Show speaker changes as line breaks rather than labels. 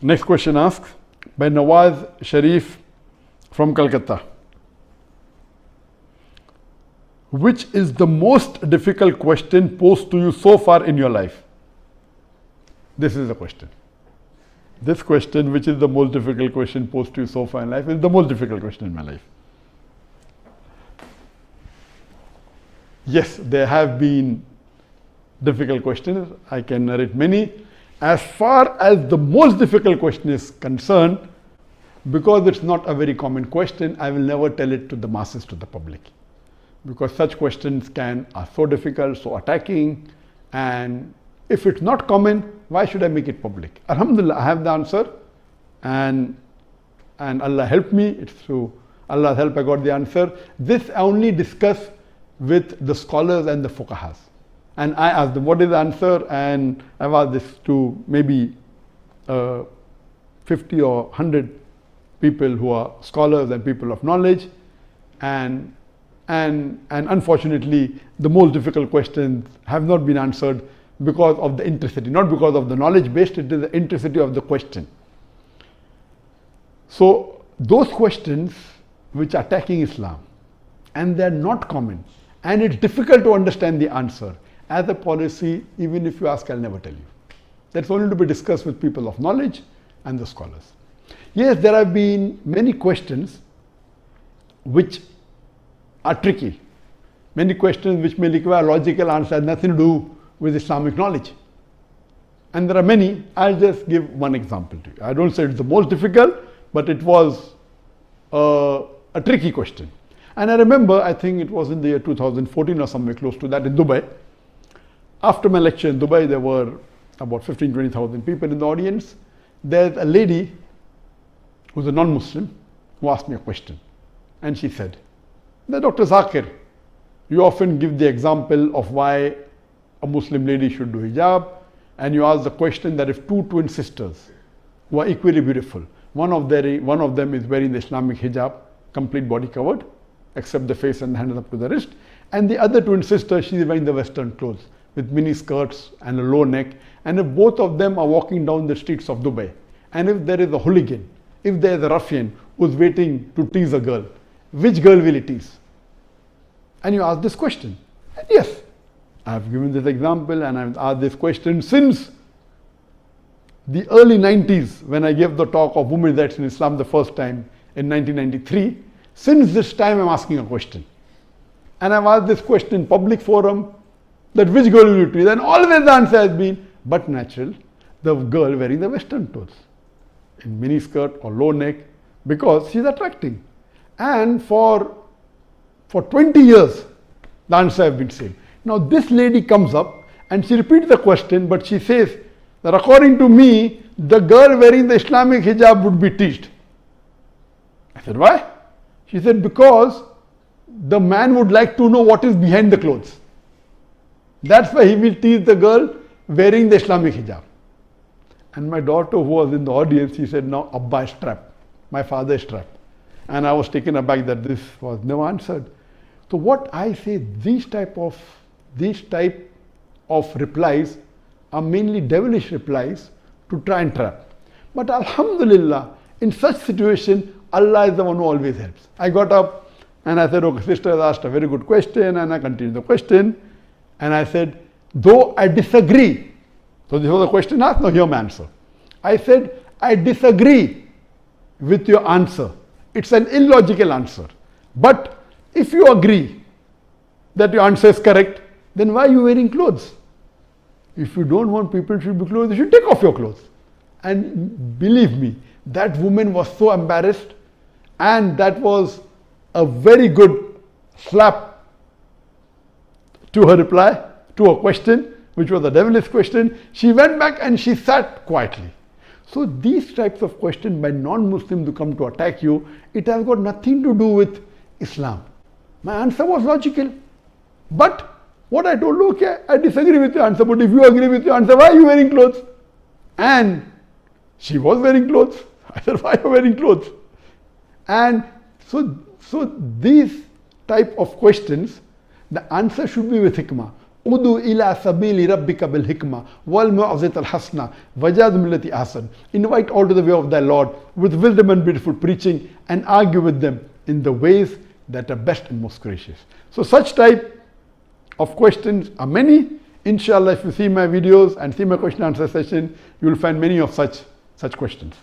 Next question asks by Nawaz Sharif from Calcutta. Which is the most difficult question posed to you so far in your life? This is the question. This question, which is the most difficult question posed to you so far in life, is the most difficult question in my life. Yes, there have been difficult questions. I can narrate many. As far as the most difficult question is concerned, because it's not a very common question, I will never tell it to the masses, to the public. Because such questions are so difficult, so attacking, and if it's not common, why should I make it public? Alhamdulillah, I have the answer, and Allah helped me. It's through Allah's help I got the answer. This I only discuss with the scholars and the fuqahas. And I asked them, what is the answer? And I've asked this to maybe 50 or 100 people who are scholars and people of knowledge. And unfortunately, the most difficult questions have not been answered because of the intricity, not because of the knowledge based, it is the intricity of the question. So those questions which are attacking Islam, and they're not common, and it's difficult to understand the answer. As a policy, even if you ask, I'll never tell you. That's only to be discussed with people of knowledge and the scholars. Yes, there have been many questions which are tricky. Many questions which may require logical answer, nothing to do with Islamic knowledge. And there are many. I'll just give one example to you. I don't say it's the most difficult, but it was a tricky question. And I remember, I think it was in the year 2014 or somewhere close to that in Dubai. After my lecture in Dubai, there were about 15,000-20,000 people in the audience. There's a lady who's a non-Muslim who asked me a question. And she said, Dr. Zakir, you often give the example of why a Muslim lady should do hijab, and you ask the question that if two twin sisters who are equally beautiful, one of them is wearing the Islamic hijab, complete body covered, except the face and the hands up to the wrist, and the other twin sister, she is wearing the Western clothes with mini skirts and a low neck, and if both of them are walking down the streets of Dubai, and if there is a hooligan, if there is a ruffian who's waiting to tease a girl, which girl will he tease? And you ask this question. And yes, I have given this example and I've asked this question since the early 90s when I gave the talk of women's rights in Islam the first time in 1993. Since this time I'm asking a question. And I've asked this question in public forum that which girl will you tease? And always the answer has been, but natural, the girl wearing the Western clothes in mini skirt or low neck because she's attracting. And for 20 years, the answer has been same. Now this lady comes up and she repeats the question, but she says that according to me, the girl wearing the Islamic hijab would be teased. I said, why? She said, because the man would like to know what is behind the clothes. That's why he will tease the girl wearing the Islamic hijab. And my daughter who was in the audience, she said, now Abba is trapped. My father is trapped. And I was taken aback that this was never answered. So what I say, these type of replies are mainly devilish replies to try and trap. But Alhamdulillah, in such situation, Allah is the one who always helps. I got up and I said, okay, sister has asked a very good question, and I continued the question. And I said, though I disagree. So this was a question asked, now hear my answer. I said, I disagree with your answer. It's an illogical answer. But if you agree that your answer is correct, then why are you wearing clothes? If you don't want people to be clothes, you should take off your clothes. And believe me, that woman was so embarrassed, and that was a very good slap to her reply, to her question, which was a devilish question. She went back and she sat quietly. So these types of questions by non-Muslims who come to attack you, it has got nothing to do with Islam. My answer was logical. But what I told, okay, I disagree with your answer, but if you agree with your answer, why are you wearing clothes? And she was wearing clothes. I said, why are you wearing clothes? And so these type of questions, the answer should be with hikmah. Udu ila sabili rabbika bil hikmah wal mu'azat al hasna wajad millati ahsan. Invite all to the way of thy Lord with wisdom and beautiful preaching, and argue with them in the ways that are best and most gracious. So such type of questions are many. Inshallah, if you see my videos and see my question answer session, you will find many of such questions.